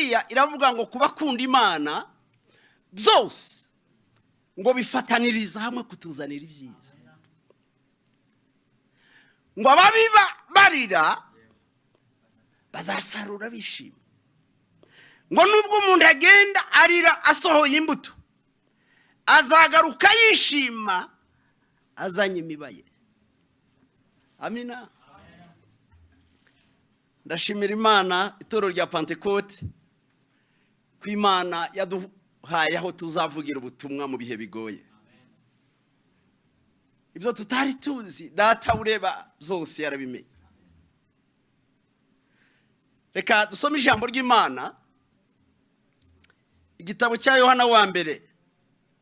Bibiliya iravuga ngo kubakunda Imana byose ngo bifataniriza hamwe kutuzanira ibyiza. Ngo ababiba barira bazasarura bishima. Ngo nubwo umuntu agenda arira asohoye imbuto, azagaruka yishima azanye imibaye. Amina. Ndashimira Imana itorero rya Pentecote ko Imana yaduhaye aho tuzavugira ubutumwa mu bihe bigoye. Ibyo tutari tuzi data ureba zose yarabimenye. Reka dusome ijambo ry'Imana, igitabo cya Yohana wa mbere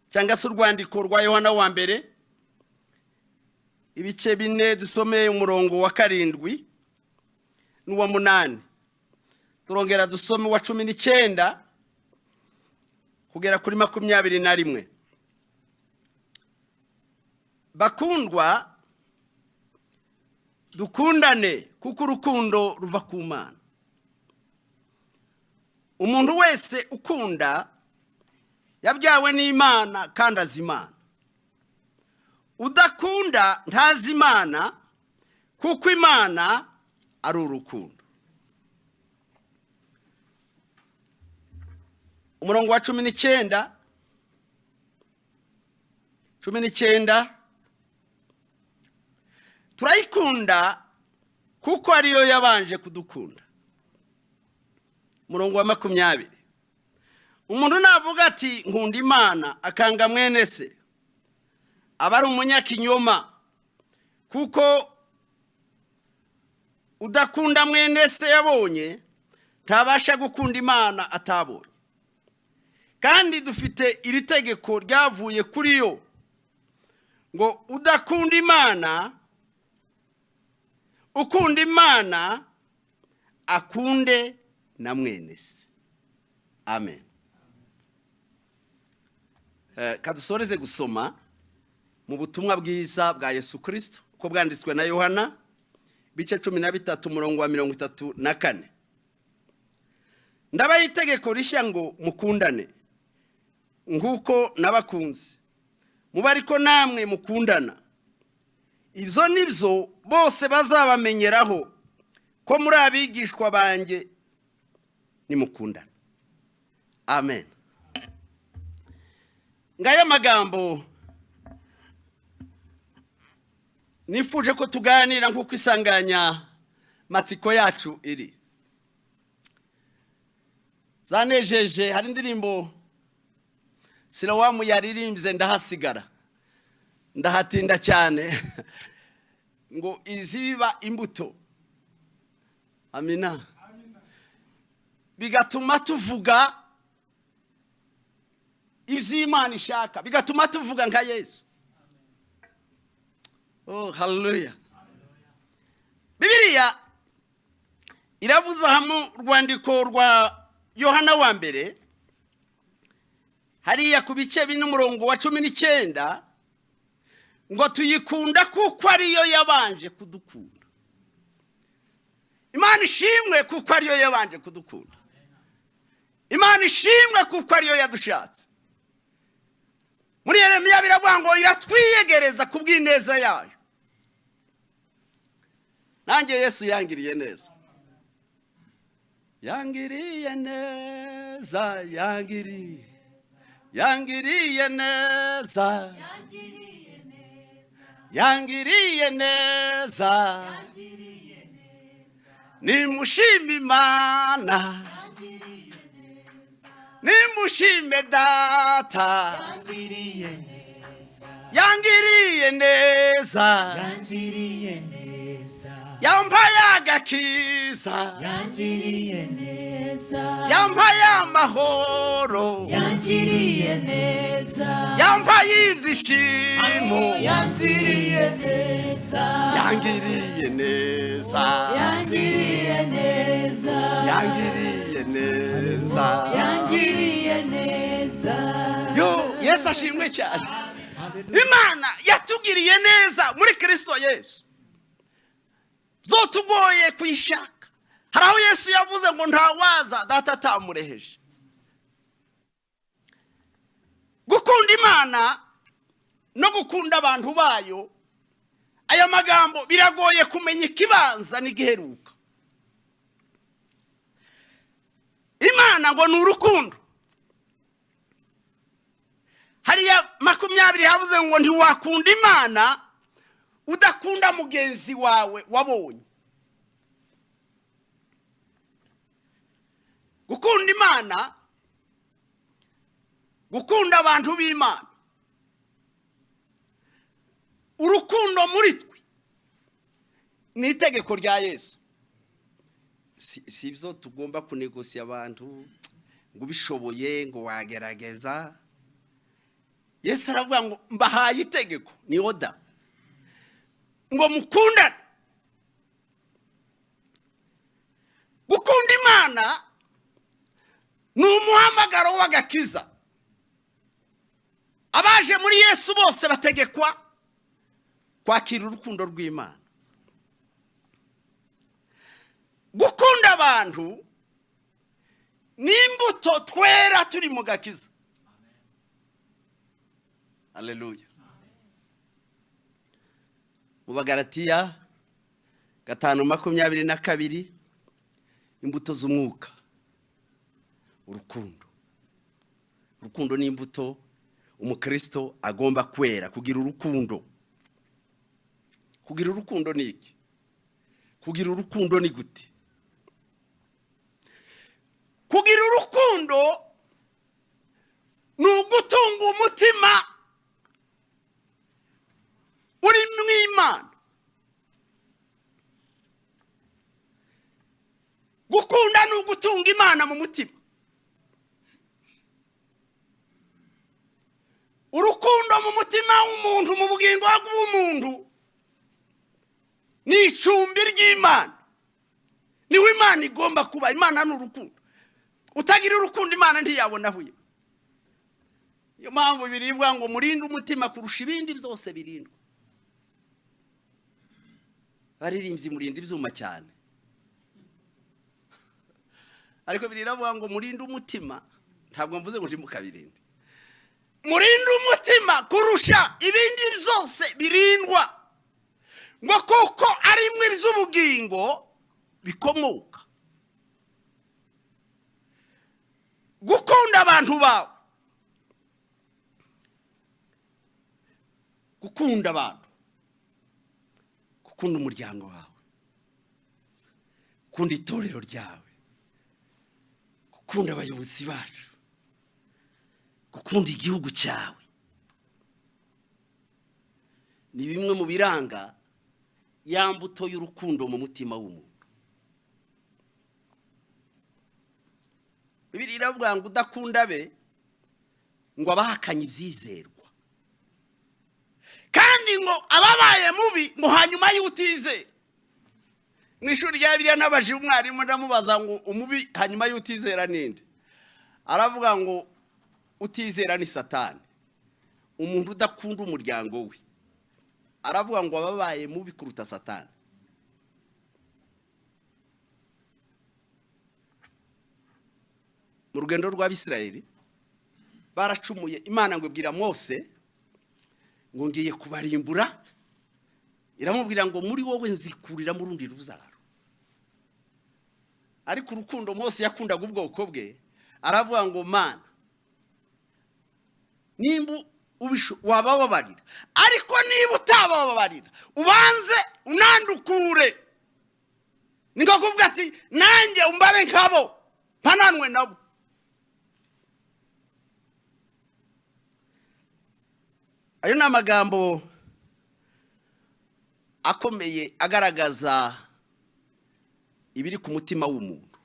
cyangwa se urwandiko rwa Yohana wa mbere, ibice 4 dusome umurongo wa 7 n'uwa 8, turongera dusome wa 19 kugera kuri 21. Bakundwa, dukundane kuko urukundo ruva ku Mana. Umuntu wese ukunda yabyawe n'Imana kandi azi Imana. Udakunda ntazi Imana kuko Imana ari urukundo. Umurongo wa 19 turayikunda kuko ariyo yabanje kudukunda. Umurongo wa 20, umuntu navuga ati nkunda Imana akanga mwene se aba ari umunyakinyoma, kuko udakunda mwene se yabonye ntabasha gukunda Imana atabonye. Kandi dufite iri tegeko ryavuye kuri yo ngo udakunda Imana, ukunda Imana akunde na mwene se. Amen. Kadusoreze gusoma mu butumwa bwiza bwa Yesu Kristo uko bwanditswe na Yohana bice 13 umurongo wa 34. Ndabaye itegeko rishya ngo mukundane nguko nabakunze, muba ariko namwe mukundana. Ibyo nibyo bose bazabamenyeraho ko muri abigishwa banjye nimukundana. Amen. Ngaya magambo nifuje ko tuganira nkuko isanganya matsiko yacu iri. Zanejeje, hari indirimbo Silawamu yaririmbye ndahasigara ndahatinda cyane ngo iziba imbuto. Amina. Bigatuma tuvuga ivy'Imana ishaka, bigatuma tuvuga nka Yesu. Oh, hallelujah. Bibiliya iravuza hamwe rwandiko rwa Yohana wa mbere hariya ku bice 4 umurongo wa 19 ngo tuyikunda kuko ariyo yabanje kudukunda. Imana ishimwe kuko ariyo yabanje kudukunda. Imana ishimwe kuko ariyo yadushatse. Muri Yeremiya biravuga ngo iratwiyegereza kubw'ineza yayo. Nanjye Yesu yangiriye neza. Yangiriye neza, yangiriye neza, yangiriye neza, nimushime Imana, nimushime Data, yangiriye neza, yampaye agakiza, yangiriye neza, yampaye amahoro, yangiriye neza, yampaye ibyishimo, yangiriye neza, yangiriye neza, yangiriye neza, yangiriye neza, yangiriye neza. Yo, Yesu ashimwe cyane. Imana yatugiriye neza muri Kristo Yesu. Zotugoye kwishaka hari aho Yesu yavuze ngo ntawaza data atamureheje. Gukunda Imana no gukunda abantu bayo, aya magambo biragoye kumenya ikibanza n'igiheruka. Imana ngo ni urukundo. Hariya 20 havuze ngo ntiwakunda Imana udakunda mugenzi wawe wabonye. Gukunda Imana, gukunda abantu b'Imana, urukundo muri twe ni itegeko rya Yesu. Si byo tugomba kunegosiya abantu ngo bishoboye ngo wagerageza. Yesu aravuga ngo mbahaye itegeko, ni oda, ngo mukundane. Gukunda Imana ni umuhamagaro w'agakiza. Abaje muri Yesu bose bategekwa kwakira urukundo rw'Imana. Gukunda abantu ni imbuto twera turi mu gakiza. Haleluya. Mu Bagalatiya 5:22 imbuto z'umwuka, urukundo. Urukundo ni imbuto umukristo agomba kwera. Kugira urukundo, kugira urukundo ni iki? Kugira urukundo ni gute? Kugira urukundo ni ugutunga umutima uri mu Imana. Gukunda ni ugutunga Imana mu mutima. Urukundo mu mutima w'umuntu, mu bugingo bw'umuntu, ni icumbi ry'Imana. Niho Imana igomba kuba. Imana ni urukundo. Utagira urukundo Imana ntiyabona huye. Iyo mpamvu biribwa ngo murinde umutima kurusha ibindi byose birindwa. Baririmbyi murinde ibyuma cyane. Ariko biriravuga ngo murinde umutima, ntabwo mvuze ngo ndimukabirinde. Murinde umutima kurusha ibindi byose birindwa, ngo kuko ari mwe by'ubugingo bikomoka. Gukunda abantu bawe, gukunda abantu, gukunda umuryango wawe, gukunda itorero ryawe, gukunda abayobozi bacu, gukunda igihugu cyawe, ni bimwe mu biranga ya mbuto y'urukundo mu mutima w'umuntu. Bibiliya iravuga ngo udakunda be ngo abahakanye ibyizerwa, kandi ngo ababaye mubi ngo hanyuma y'utizera. Mu ishuri rya Bibiliya nabaje umwarimu ndamubaza ngo umubi hanyuma y'utizera ninde? Aravuga ngo utizera ni Satani. Umuntu udakunda umuryango we, aravuga ngo ababaye mubi kuruta Satani. Mu rugendo rw'Abisirayeli baracumuye, Imana ngo ibwira Mose ngo ngiye kubarimbura. Iramubwira ngo muri wowe nzikurira mu rundi ruzaro. Ariko urukundo Mose yakundaga ubwoko bwe, aravuga ngo Mana, nimba wabababarira, ariko niba utabababarira ubanze unandukure. Niko kuvuga ati nanjye umbabe nkabo, mpananwe nabo. Ayo ni amagambo akomeye agaragaza ibiri ku mutima w'umuntu.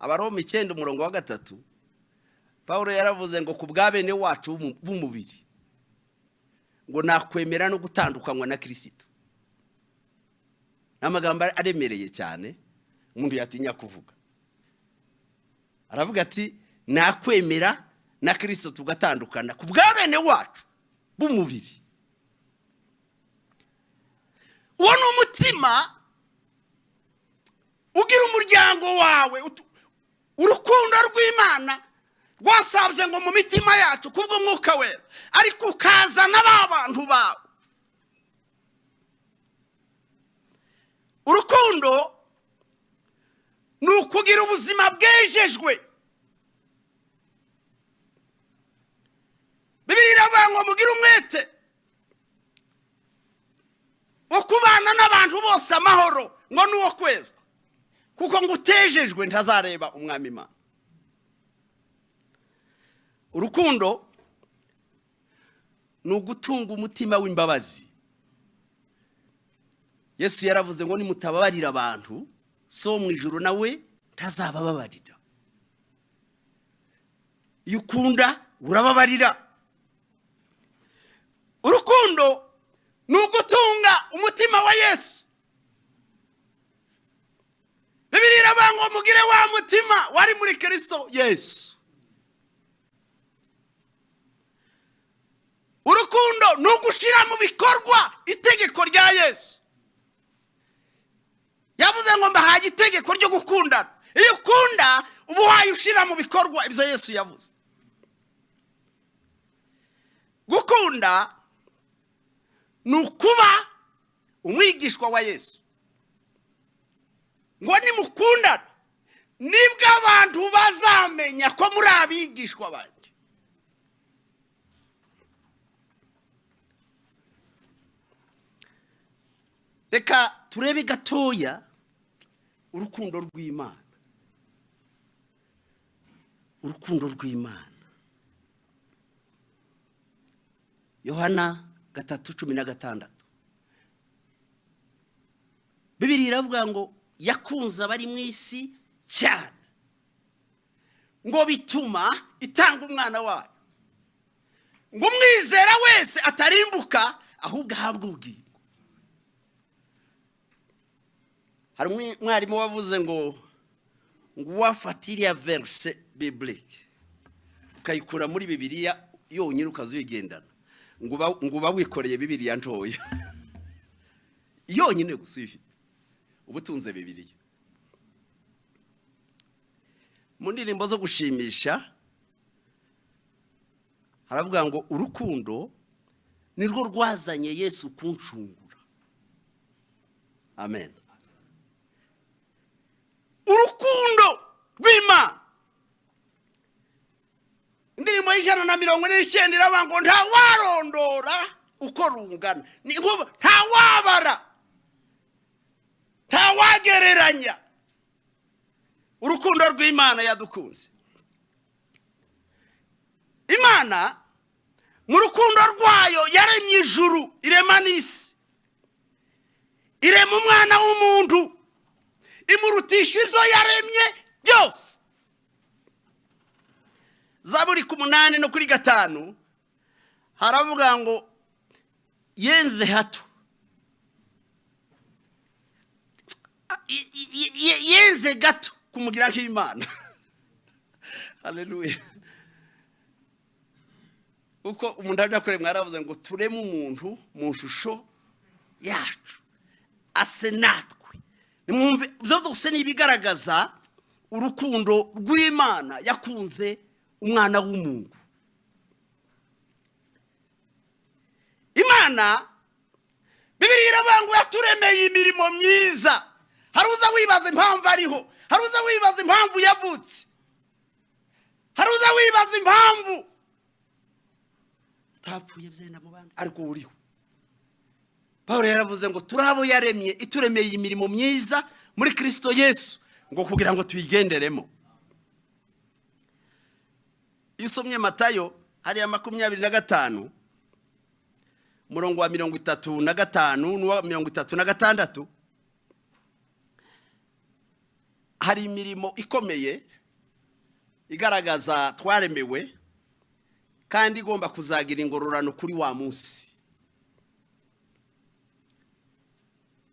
Abaroma 9:3 Paulo yaravuze ngo ku bwabene wacu b'umubiri ngo nakwemera no gutandukanywa na Kristo. N'amagambo aremereye cyane umuntu yatinya kuvuga. Aravuga ati nakwemera na Kristo tugatandukana ku bwabene wacu b'umubiri. Uwo ni umutima ugira umuryango wawe urukundo rw'Imana rwasabye ngo mu mitima yacu kubw'umwuka wera, ariko ukazana abantu bawe. Urukundo ni ukugira ubuzima bwejejwe. Bibiliya iravuga ngo mugire umwete wo kubana n'abantu bose amahoro, ngo nuwo kweza, kuko ngo utejejwe ntazareba umwami Imana. Urukundo ni ugutunga umutima w'imbabazi. Yesu yaravuze ngo nimutababarira abantu, so mu ijuru nawe ntazabababarira. Iyo ukunda urababarira. Urukundo ni ugutunga umutima wa Yesu. Bibiliya iravuga ngo mugire wa mutima wari muri Kristo Yesu. Urukundo ni ugushira mu bikorwa itegeko rya Yesu. Yavuze ngo mbahaye itegeko ryo gukundana. Iyo ukunda uba wayushira mu bikorwa ibyo Yesu yavuze. Gukunda ni ukuba umwigishwa wa Yesu. Ngo nimukundana nibwo abantu bazamenya ko muri abigishwa banjye. Reka turebe gatoya urukundo rw'Imana. Urukundo rw'Imana. Yohana 3:16. Bibiliya iravuga ngo yakunze abari mu isi cyane, ngo bituma itanga umwana wayo, ngo umwizera wese atarimbuka ahubwo ahabwa ubugingo. Hari umwarimu wavuze ngo wafatiriya verse biblique ukayikura muri Bibiliya yonyine ukazigendana, ngo bawikoreye Bibiliya ntoya yonyine gusa ifite ubutunze Bibiliya. Mu ndirimbo zo gushimisha haravuga ngo urukundo nirwo rwazanye Yesu kuncungura. Amen. Urukundo rw'Imana. Indirimbo y'149 iravuga ngo nta warondora uko rungana, ni ngo nta wabara, nta wagereranya urukundo rw'Imana yadukunze. Imana mu rukundo rwayo yaremye ijuru, irema n'isi, irema umwana w'umuntu, imurutisha izo yaremye byose. Zaburi 8 no kuri 5 haravuga ngo yenze hato, yenze gato kumugira nk'Imana. Haleluya. Uko umuntu abyakore mwaravuze ngo tureme umuntu mu shusho yacu ase natwe. Nimwumve byo byose nibigaragaza urukundo rw'Imana yakunze umwana w'umuntu. Imana Bibiliya iravuga ngo yaturemeye imirimo myiza. Haruza wibaza impamvu ariho, haruza wibaza impamvu yavutse, haruza wibaza impamvu tapfuye byenda mu bandi ariko uriho. Paulo yaravuze ngo turabo yaremye ituremeye imirimo myiza muri Kristo Yesu, ngo kugira ngo tuyigenderemo. Isomye Matayo hari ya 25 murongo wa 35 n'uwa 36 hari imirimo ikomeye igaragaza twaremewe kandi igomba kuzagira ingororano kuri wa munsi.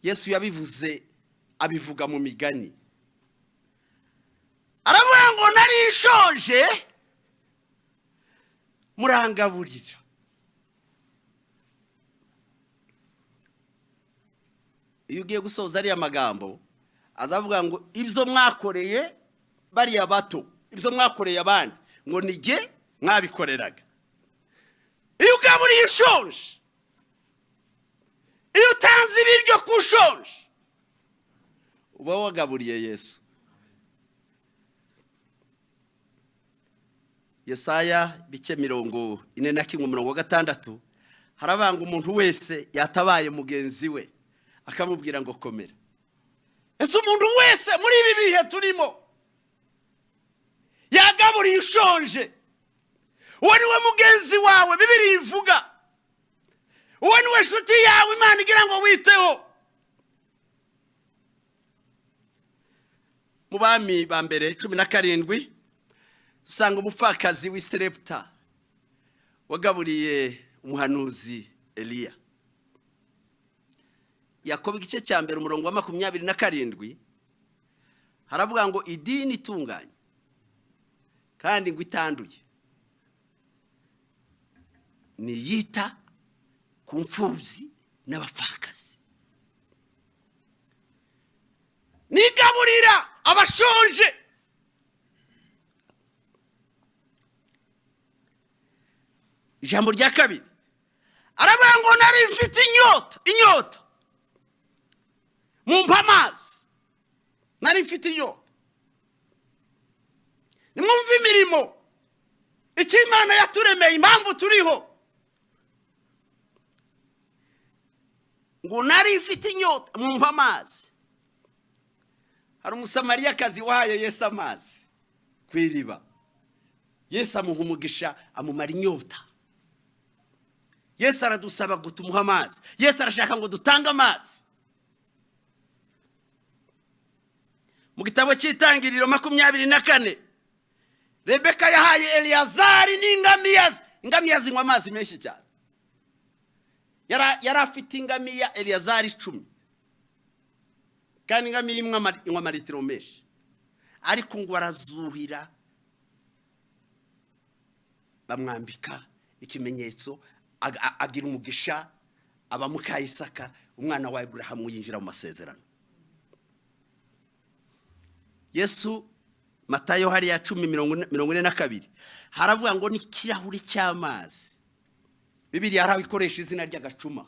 Yesu yabivuze abivuga mu migani. Aravuga ngo narishoje murangaburira. Iyo ugiye gusoza ari amagambo azavuga ngo ibyo mwakoreye bariya bato, ibyo mwakoreye abandi, ngo nige mwabikoreraga. Iyo ugaburiye ushonje, iyo utanze ibiryo ku ushonje, uba wagaburiye Yesu. Yesaya bice 41:6 harabanga umuntu wese yatabaye mugenzi we akamubwira ngo komera. Ese umuntu wese muri ibi bihe turimo yagaburiye ushonje, uwo niwe mugenzi wawe Bibiliya ivuga, uwo niwe nshuti yawe Imana igira ngo witeho. Mu Bami ba mbere 17 dusanga umupfakazi w'Isarepta wagaburiye umuhanuzi Eliya. Yakobo igice cya mbere umurongo wa 27 haravuga ngo idini itunganye kandi ngo itanduye ni yita ku mfubyi n'abapfakazi, nigaburira abashonje. Ijambo rya kabiri aravuga ngo nari mfite inyota mumpa amazi, nari mfite inyota. Nimwumve imirimo icyo Imana yaturemeye, impamvu turiho. Ngo nari mfite inyota mumpa amazi. Hari umusamariyakazi wahaye Yesu amazi ku iriba. Yesu amuha umugisha, amumara inyota. Yesu aradusaba gutumuha amazi. Yesu arashaka ngo dutange amazi. Mu gitabo cy'Itangiriro 24 Rebeka yahaye Eliyazari n'ingamiya zinywa amazi menshi cyane. Yari afite ingamiya Eliyazari 10, kandi ingamiya inywa amaritiro menshi, ariko ngo arazuhira bamwambika ikimenyetso, agira umugisha, abamuka Isaka umwana wa Abrahamu yinjira mu masezerano. Yesu Matayo hari ya 10:42 haravuga ngo ni kirahuri cy'amazi. Bibiliya harabikoresha izina ry'agacuma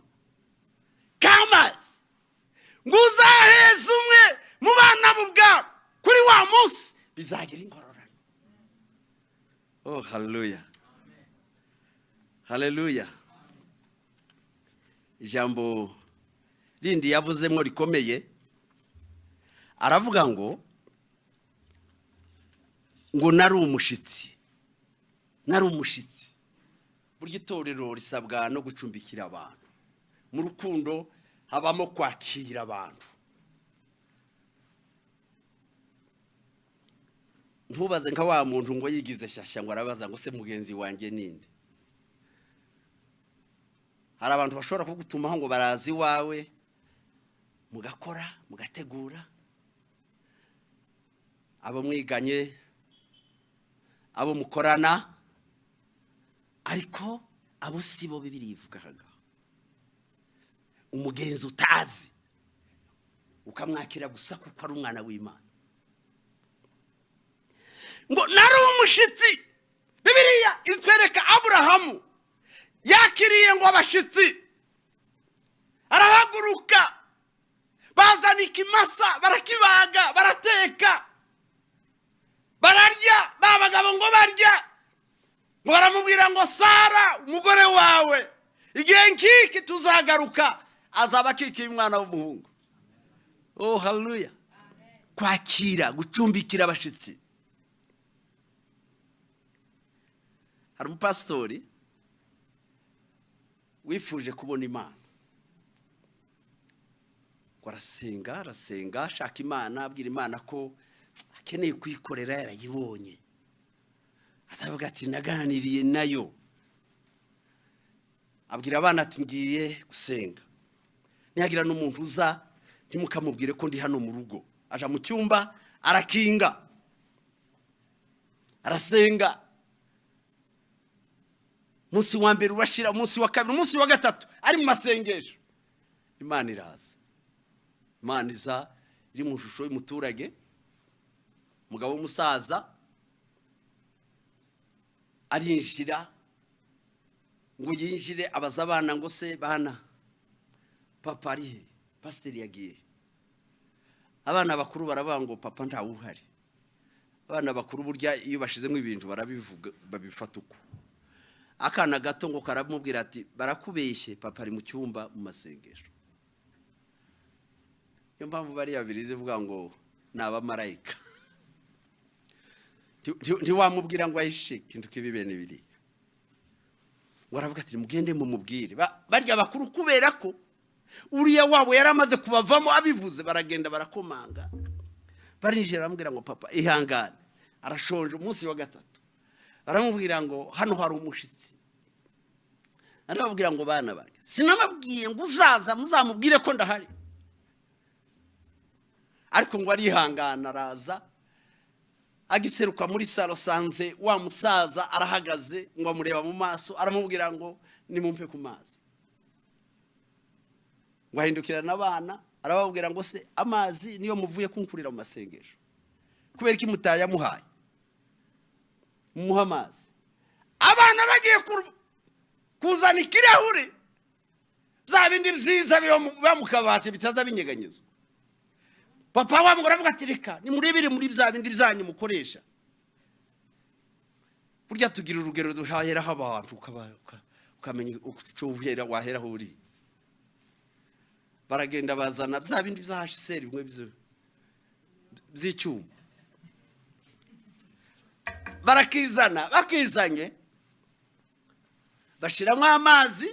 k'amazi, ngo uzaheza umwe mu bana b'ubwabo kuri wa munsi bizagira ingororano. Oh, haleluya, haleluya. Ijambo rindi yavuzemo rikomeye, aravuga ngo nari umushitsi. Burya itorero risabwa no gucumbikira abantu. Mu rukundo habamo kwakira abantu. Ntubaze nka wa muntu ngo yigize shyashya ngo arabaza ngo se mugenzi wanjye ninde. Hari abantu bashobora kugutumaho ngo barazi wawe, mugakora, mugategura, abo mwiganye, abo mukorana, ariko abo sibo Bibiliya ivugaga. Umugenzi utazi ukamwakira gusa kuko ari umwana w'Imana. Ngo nari umushitsi. Bibiliya itwereka Aburahamu yakiriye ngo abashitsi, arahaguruka, bazana ikimasa, barakibaga, barateka, bararya, babagabo ngo barya, ngo baramubwira ngo Sara umugore wawe igihe nkiki tuzagaruka azaba akikiye umwana w'umuhungu. Oh, haleluya. Kwakira, gucumbikira abashitsi. Hari umupastori wifuje kubona Imana, ngo arasenga ashaka Imana, abwira Imana ko akeneye kuyikorera, yarayibonye. Azavuga ati naganiriye nayo. Abwira abana ati ngiye gusenga, nihagira n'umuntu uza ntimukamubwire ko ndi hano mu rugo. Aja mu cyumba arakinga, arasenga. Munsi wa mbere urashira, munsi wa kabiri, munsi wa gatatu ari mu masengesho, Imana iraza. Imana iza iri mu shusho y'umuturage, umugabo w'umusaza arinjira ngo yinjire, abaza abana ngo se bana papa ari he, pasiteri yagiye. Abana bakuru baravuga ngo papa ntawe uhari. Abana bakuru burya iyo bashizemo ibintu barabivuga, babifata uko. Akana gato ngo karamubwira ati barakubeshye, papa ari mu cyumba mu masengesho. Yo mpamvu bari yabirize vuga ngo naba marayika. Ntiwamubwira ngo ahishe kintu kibibene biri. Waravuga ati mugende mu mubwire. Barya bakuru kubera ko uriya wabo yaramaze kubavamo abivuze, baragenda barakomanga. Barinjira bamubwira ngo papa ihangane, arashonje umunsi wa gatatu. Baramubwira ngo hano hari umushitsi. Arababwira ngo bana banjye, sinababwiye ngo uzaza muzamubwire ko ndahari. Ariko ngo arihangana, araza agiseruka muri salo, sanze wa musaza arahagaze, ngo amureba mu maso, aramubwira ngo nimumpe ku mazi. Ngo ahindukirana abana, arababwira ngo se amazi niyo muvuye kunkurira mu masengesho, kubera iki mutaya muhaye mumuha amazi. Abana bagiye kuzana ikirahure, bya bindi byiza biba mu kabati bitaza binyeganyezwa. Papa wabo aravuga ati reka nimurebere muri bya bindi byanyu mukoresha. Burya tugira urugero duhaheraho abantu, ukamenya uko uhera waheraho uri. Baragenda bazana bya bindi bya HCR bimwe by'icyuma, barakizana, bakizanye bashiramo amazi,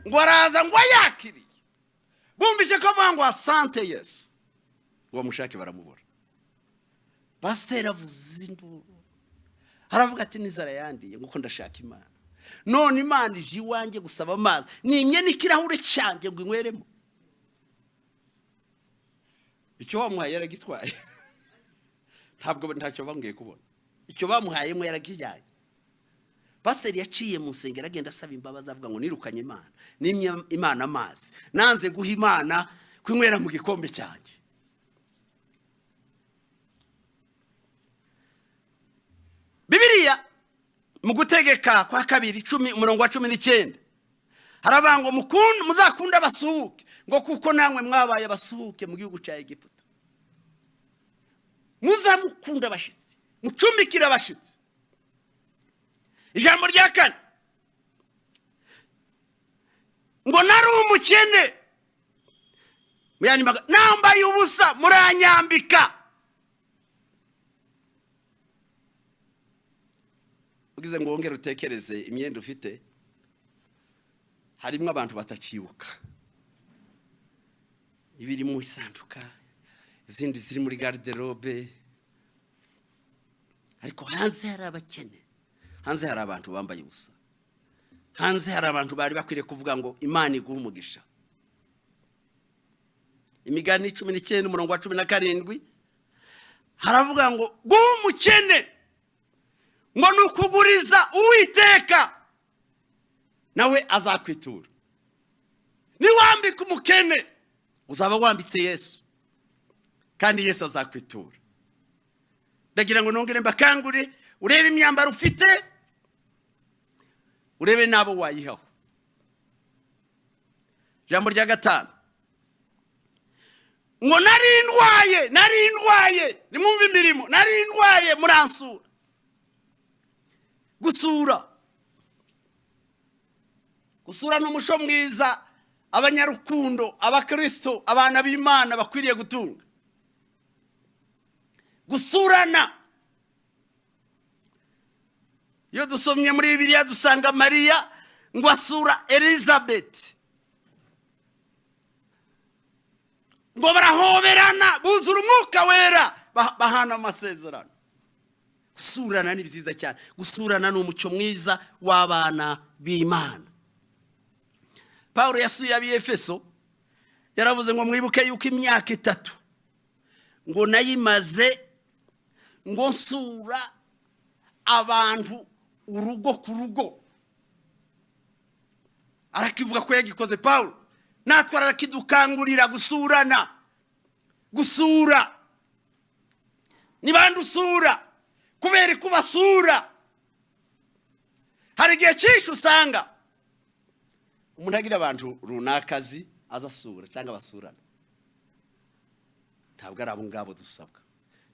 ngo araza ngo yakiriye. Bumvise ko bangwa sante yes, ngo mushake baramubura. Pastor avuze induru, haravuga ati nizara yandiye nguko ndashaka Imana. None Imana ije iwanjye gusaba amazi, nimye nikirahure cyanjye ngo inkweremo. Icyo wamuhaye yaragitwaye. Ntabwo ntacyo bambwiye kubona. Icyo bamuhaye mwe yaragijyanye. Pastor yaciye mu nsengero agenda asaba imbabazi, avuga ngo nirukanye Imana, nimye Imana amazi, nanze guha Imana kwinywera mu gikombe cyanjye. Bibiliya mu gutegeka kwa 2:10 haravuga ngo muzakunda abasuhuke, ngo kuko namwe mwabaye abasuhuke mu gihugu cya Egiputa. Muzamukunda abashitsi, mucumbikira abashitsi. Ijambo rya 4 ngo nari umukene, nambaye ubusa muranyambika. Ugize ngo wongere utekereze imyenda ufite, harimo abantu batacibuka. Ibiri mu isanduka, izindi ziri muri garderobe. Ariko hanze hari abakene, hanze hari abantu bambaye ubusa, hanze hari abantu bari bakwiriye kuvuga ngo Imana iguhe umugisha. Imigani 19:17 haravuga ngo guha umukene ngo nukuguriza Uwiteka nawe azakwitura. Niwambika umukene uzaba wambitse Yesu, kandi Yesu azakwitura. Ndagira ngo nongere mbakangure, urebe imyambaro ufite, urebe nabo wayihaho. Jambo rya 5 ngo nari ndwaye, nimumve imirimo, nari ndwaye muransura. Gusura n'umuco mwiza abanyarukundo, abakristo, abana b'Imana bakwiriye gutunga. Gusurana, iyo dusomye muri Bibiliya dusanga Mariya ngo asura Elizabeth, ngo barahoberana buzura umwuka wera, bahana amasezerano. Gusurana ni byiza cyane. Gusurana ni umuco mwiza w'abana b'Imana. Paulo yasuye ab'Efeso, yaravuze ngo mwibuke yuko imyaka 3 ngo nayimaze ngo nsura abantu urugo ku rugo. Arakivuga ko yagikoze Paulo, natwe arakidukangurira gusurana. gusura ni bande usura kubera kubasura. Hari igihe cyinshi usanga umuntu agira abantu runakazi azasura cyangwa basurana. Ntabwo ari abo ngabo dusabwa,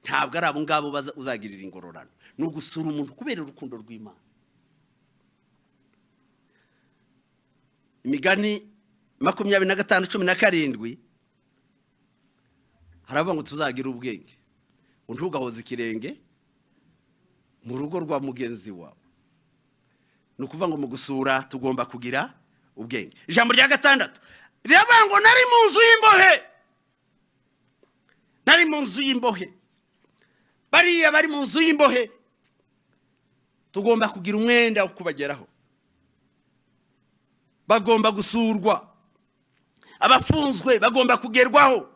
ntabwo ari abo ngabo uzagirira ingororano. Ni ugusura umuntu kubera urukundo rw'Imana. Imigani 25:17 haravuga ngo tuzagira ubwenge, ntugahoze ikirenge mu rugo rwa mugenzi wawe. Ni ukuvuga ngo mu gusura tugomba kugira ubwenge. Ijambo rya 6 riravuga ngo nari mu nzu y'imbohe, nari mu nzu y'imbohe. Bariya bari mu nzu y'imbohe tugomba kugira umwenda wo kubageraho, bagomba gusurwa. Abafunzwe bagomba kugerwaho,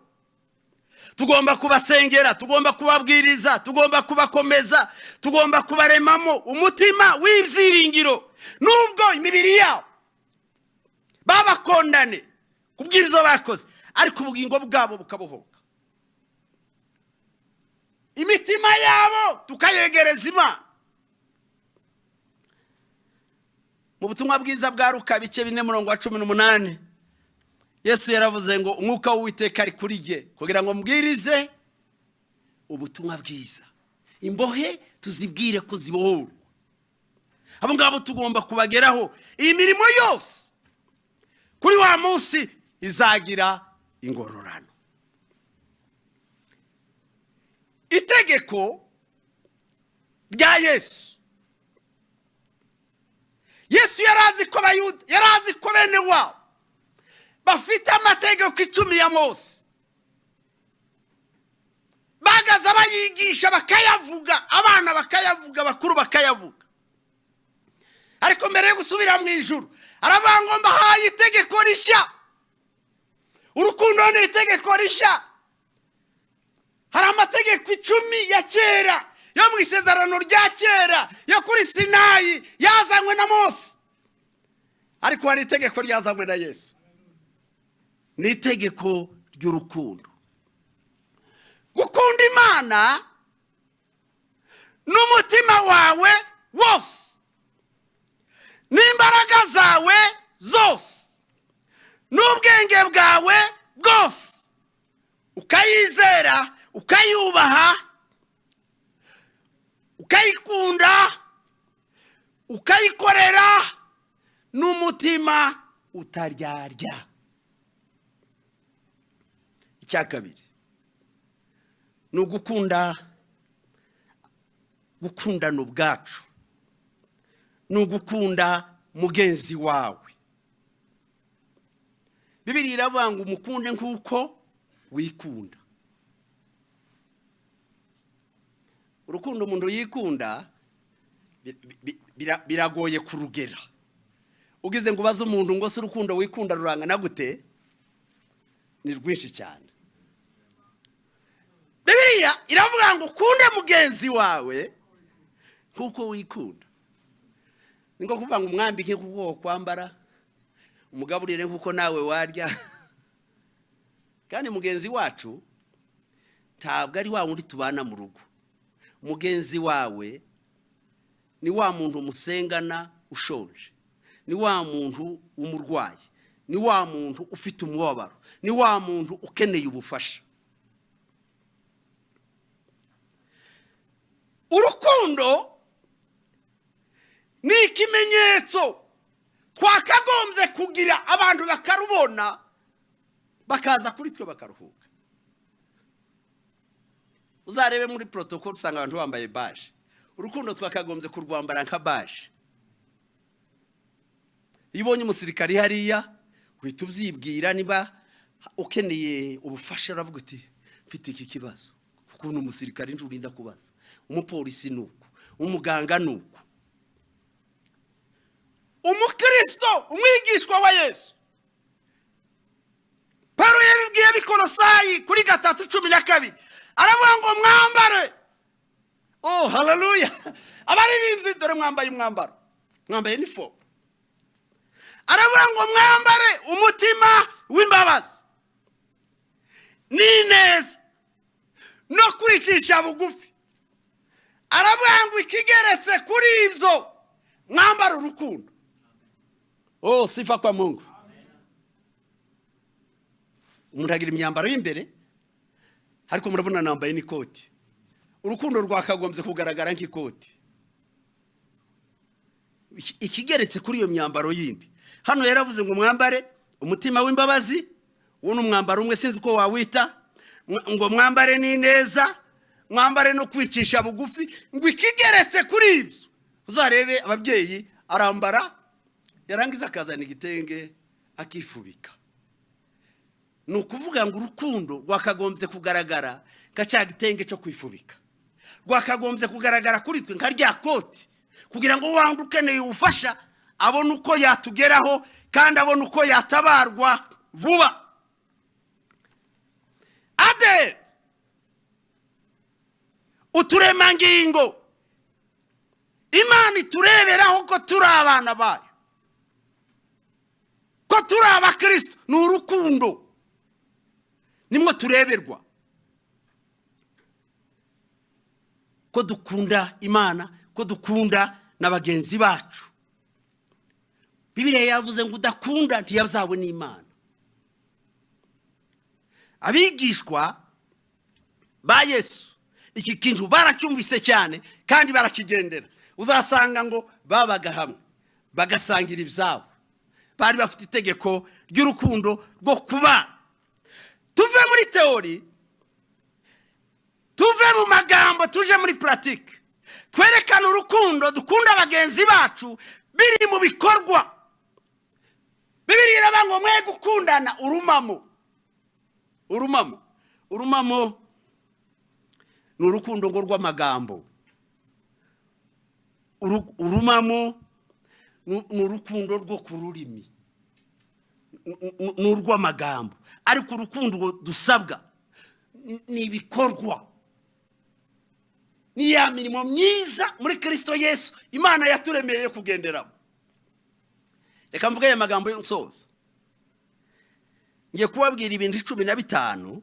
tugomba kubasengera, tugomba kubabwiriza, tugomba kubakomeza, tugomba kubaremamo umutima w'ibyiringiro. Nubwo imibiri yabo babakondane kubwiriza bakoze, ariko ubugingo bwabo bukabohoka. Imitima yabo tukayegereza Imana. Mu butumwa bwiza bwa Luka 4:18 Yesu yaravuze ngo umwuka w'Uwiteka ari kuri jye kugira ngo mbwirize ubutumwa bwiza. Imbohe tuzibwire ko zibohorwa. Abo ngabo tugomba kubageraho. Iyi mirimo yose kuri wa munsi izagira ingororano. Itegeko rya Yesu, Yesu yarazi ko Abayuda, yarazi ko bene wabo bafite amategeko 10 ya Mose. Bagaza bayigisha bakayavuga, abana bakayavuga, bakuru bakayavuga. Ariko mbere yo gusubira mu ijuru aravuga ngo mbahaye itegeko rishya. Urukundo ni itegeko rishya. Hari amategeko 10 ya kera yo mu isezerano rya kera yo kuri Sinayi yazanywe na Mose, ariko hari itegeko ryazanywe na Yesu. Ni itegeko ry'urukundo. Gukunda Imana n'umutima wawe wose, n'imbaraga zawe zose, n'ubwenge bwawe bwose, ukayizera, ukayubaha, ukayikunda, ukayikorera n'umutima utaryarya. Icyakabiri ni ugukunda, gukundana ubwacu, ni ugukunda mugenzi wawe. Bibiliya iravuga ngo umukunde nk'uko wikunda. Urukundo umuntu yikunda biragoye kurugera. Ugize ngo ubaze umuntu ngo se urukundo wikunda rurangana gute, ni rwinshi cyane. Bibiliya iravuga ngo kunde mugenzi wawe kuko wikunda. Ningo kuvuga ngo umwambike kuko kwambara, umugaburire kuko nawe warya. Kandi mugenzi wacu ntabwo ari wa wundi tubana mu rugo. Mugenzi wawe ni wa muntu musengana ushonje, ni wa muntu umurwayi, ni wa muntu ufite umubabaro, ni wa muntu ukeneye ubufasha. Urukundo ni ikimenyetso twakagombye kugira, abantu bakarubona bakaza kuri twe bakaruhuka. Uzarebe muri protocol usanga abantu bambaye baje. Urukundo twakagombye kurwambara nka baje. Ibonye umusirikari hariya uhita ubyibwira niba ukeneye ubufasha, uravuga uti mfite iki kibazo. Kuko umusirikari nturinda kubaza, umupolisi nuko, umuganga nuko. Umukristo, umwigishwa wa Yesu, Paulo yabibwiye Abikolosayi kuri 3:12 aravuga ngo mwambare. Oh haleluya! Abaririmbyi dore mwambaye umwambaro, mwambaye uniform. Aravuga ngo mwambare umutima w'imbabazi n'ineza no kwicisha bugufi. Aravuga ngo ikigeretse kuri ibyo mwambara urukundo. Oh, sifa kwa Mungu. Umuntu agira imyambaro y'imbere ariko murabona nambaye n'ikoti. Urukundo rwakagombye kugaragara nk'ikoti. Ikigeretse kuri iyo myambaro yindi. Hano yaravuze ngo mwambare umutima w'imbabazi, uwo n'umwambaro umwe sinzi ko wawita, ngo mwambare n'ineza, mwambare no kwicisha bugufi, ngo ikigeretse kuri ibyo. Uzarebe ababyeyi arambara yarangiza akazana igitenge akifubika. Nukuvuga ngo urukundo rwakagombye kugaragara gaca gitenge cyo kwifubika. Rwakagombye kugaragara kuri twe nka rya koti kugira ngo wangu ukeneye ubufasha abone uko yatugeraho kandi abone uko yatabarwa vuba. Ade uturemangingo Imana itureberaho ko turi abana bayo, ko turi abakristo, ni urukundo nimwe tureberwa, ko dukunda Imana, ko dukunda na bagenzi bacu. Bibiliya yavuze ngo udakunda ntiyazabona Imana. Abigishwa ba Yesu iki kintu baracyumvise cyane kandi barakigendera. Uzasanga ngo babaga hamwe bagasangira ibyabo, bari bafite itegeko ry'urukundo rwo kuba. Tuve muri teori, tuve mu magambo, tuje muri pratique. Twerekana urukundo dukunda abagenzi bacu biri mu bikorwa. Bibiliya iravuga ngo mwe gukundana urumamo ni urukundo ngo rw'amagambo. Urumamo ni urukundo rwo ku rurimi, ni urw'amagambo. Ariko urukundo dusabwa ni ibikorwa, ni ya mirimo myiza muri Kristo Yesu Imana yaturemeye kugenderamo. Reka mvuge aya magambo y'insoza. Ngiye kubabwira ibintu 15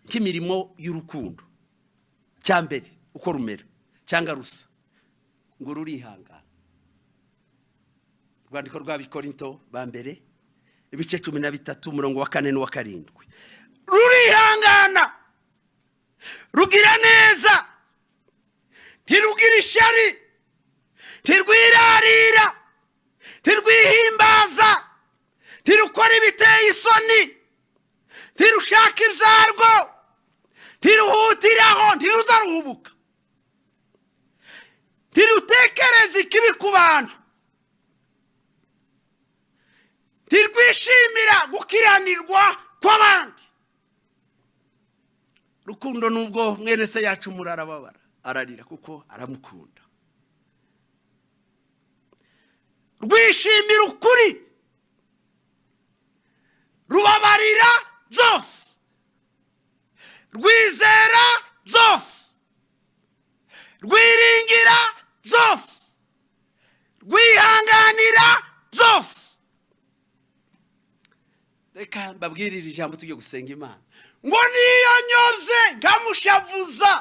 nk'imirimo y'urukundo. Cyambere uko rumera cyangwa rusa ngo rurihangana. Rwandiko rw'Abikorinto ba mbere ibice 13 umurongo wa 4 n'uwa 7. Rurihangana, rugira neza, ntirugira ishyari, ntirwirarira, ntirwihimbaza, ntirukora ibiteye isoni, ntirushaka ibyarwo, ntiruhutiraho, ntiruzaruhubuka, ntirutekereza ikibi ku bantu, ntirwishimira gukiranirwa kw'abandi. Rukundo nubwo mwene se yacu murarababara ararira kuko aramukunda. Rwishimira ukuri, rubabarira byose, rwizera byose, rwiringira byose, rwihanganira byose. Reka mbabwirire ijambo tujye gusenga Imana. Ngo niyo nyoze nkamushavuza,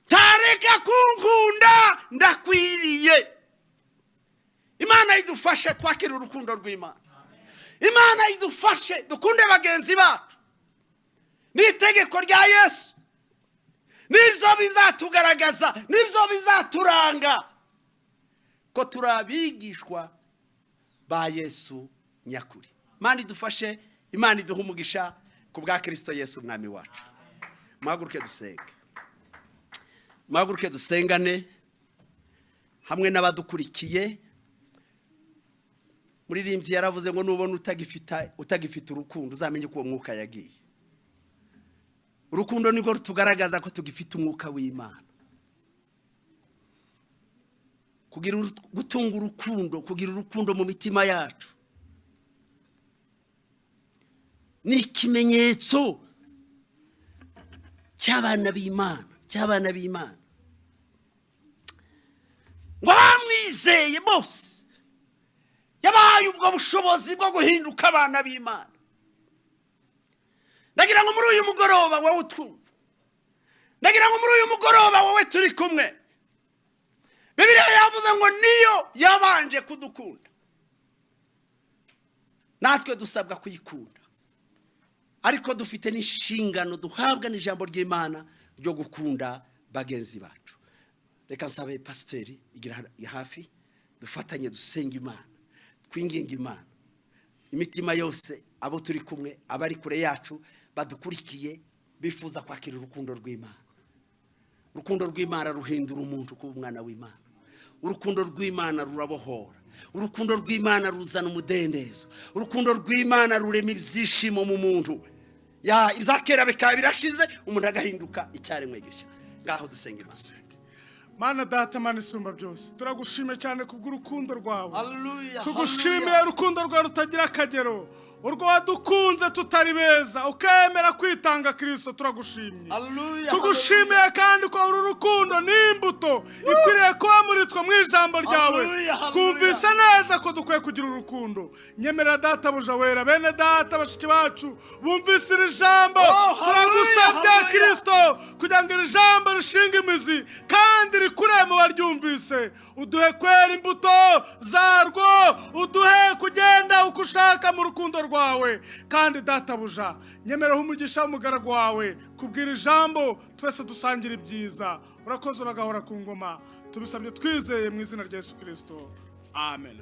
ntareka kunkunda ndakwiriye. Imana idufashe twakira urukundo rw'Imana. Imana idufashe dukunde bagenzi bacu. N'itegeko rya Yesu nibyo bizatugaragaza, nibyo bizaturanga ko turabigishwa ba Yesu nyakuri. Imana idufashe, Imana iduha umugisha ku bwa Kristo Yesu umwami wacu. Muhaguruke dusenge. Muhaguruke dusengane hamwe n'abadukurikiye. Muririmbyi yaravuze ngo nubona utagifite urukundo uzamenye ko uwo mwuka yagiye. Urukundo niko rutugaragaza ko tugifite umwuka w'Imana. Gutunga urukundo, kugira urukundo mu mitima yacu ni ikimenyetso cy'abana b'Imana, ngo bamwizeye bose yabahaye ubwo bushobozi bwo guhinduka abana b'Imana. ndagira ngo muri uyu mugoroba wowe utwumva, ndagira ngo muri uyu mugoroba wowe turi kumwe, Bibiliya yavuze ngo niyo yabanje kudukunda, natwe dusabwa kuyikunda, ariko dufite n'inshingano duhabwa n'ijambo ry'Imana ryo gukunda bagenzi bacu. Reka nsabe pasiteri igira hafi, dufatanye dusenga Imana, twinginga Imana imitima yose, abo turi kumwe, abari kure yacu badukurikiye bifuza kwakira urukundo rw'Imana. Urukundo rw'Imana ruhindura umuntu kuba umwana w'Imana. Urukundo rw'Imana rurabohora. Urukundo rw'Imana ruzana umudendezo. Urukundo rw'Imana rurema ibyishimo mu muntu. Ibyakera bikaba birashize, umuntu agahinduka icyaremwe gishya. Ngaho dusenga Imana. Mana data, Mana isumba byose, turagushimiye cyane kubw'urukundo rwawe. Hallelujah. Tugushimiye urukundo rwawe rutagira akagero, urwo wadukunze tutari beza ukemera kwitanga Kristo. Turagushimiye. Hallelujah. Tugushimiye kandi ko uru rukundo ni imbuto ikwiriye kuba muri twe mu ijambo ryawe. Twumvise neza ko dukwiye kugira urukundo. Nyemerera data buja wera, bene data bashiki bacu bumvise iri jambo, turagusabye Kristo kugira ngo iri jambo rishinge imizi kandi rikure mu baryumvise. Uduhe kwera imbuto zarwo, uduhe kugenda uko ushaka mu rukundo rwawe. Kandi databuja nyemeraho umugisha w'umugaragu wawe kubwira ijambo, twese dusangira ibyiza. Urakoze uragahora ku ngoma, tubisabye twizeye mu izina rya Yesu Kristo, amen.